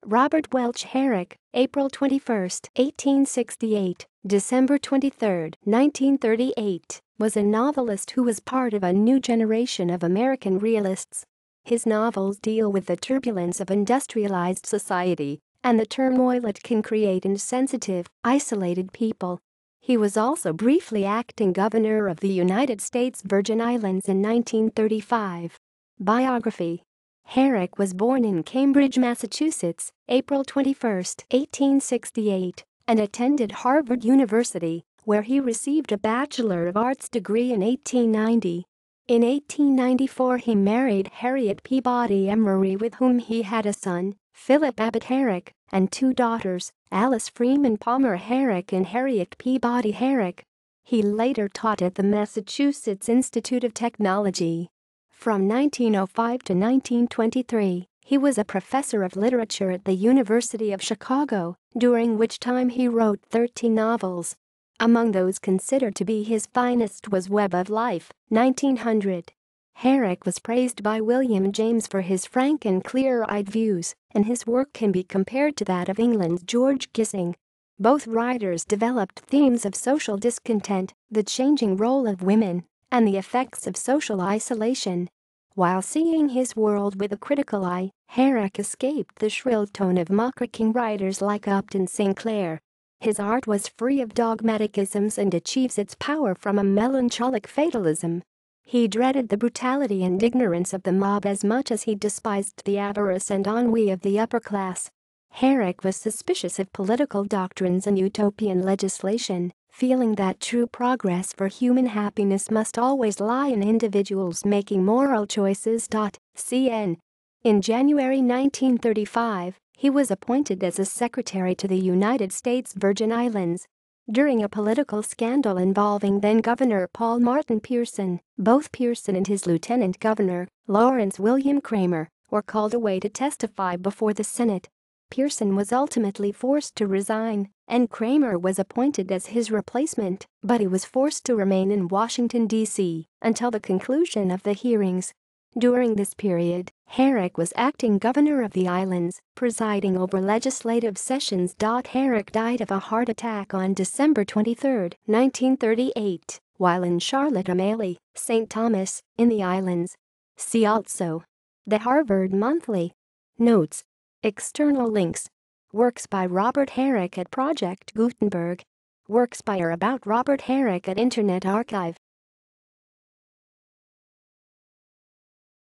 Robert Welch Herrick, April 21, 1868, December 23, 1938, was a novelist who was part of a new generation of American realists. His novels deal with the turbulence of industrialized society and the turmoil it can create in sensitive, isolated people. He was also briefly acting governor of the United States Virgin Islands in 1935. Biography. Herrick was born in Cambridge, Massachusetts, April 21, 1868, and attended Harvard University, where he received a Bachelor of Arts degree in 1890. In 1894 he married Harriet Peabody Emery, with whom he had a son, Philip Abbott Herrick, and two daughters, Alice Freeman Palmer Herrick and Harriet Peabody Herrick. He later taught at the Massachusetts Institute of Technology. From 1905 to 1923, he was a professor of literature at the University of Chicago, during which time he wrote 13 novels. Among those considered to be his finest was Web of Life, 1900. Herrick was praised by William James for his frank and clear-eyed views, and his work can be compared to that of England's George Gissing. Both writers developed themes of social discontent, the changing role of women, and the effects of social isolation. While seeing his world with a critical eye, Herrick escaped the shrill tone of muckraking writers like Upton Sinclair. His art was free of dogmatisms and achieves its power from a melancholic fatalism. He dreaded the brutality and ignorance of the mob as much as he despised the avarice and ennui of the upper class. Herrick was suspicious of political doctrines and utopian legislation, feeling that true progress for human happiness must always lie in individuals making moral choices. Cn. In January 1935, he was appointed as a secretary to the United States Virgin Islands. During a political scandal involving then-Governor Paul Martin Pierson, both Pierson and his lieutenant governor, Lawrence William Kramer, were called away to testify before the Senate. Pierson was ultimately forced to resign, and Kramer was appointed as his replacement, but he was forced to remain in Washington, D.C., until the conclusion of the hearings. During this period, Herrick was acting governor of the islands, presiding over legislative sessions. Herrick died of a heart attack on December 23, 1938, while in Charlotte Amalie, St. Thomas, in the islands. See also: The Harvard Monthly. Notes. External links. Works by Robert Herrick at Project Gutenberg. Works by or about Robert Herrick at Internet Archive.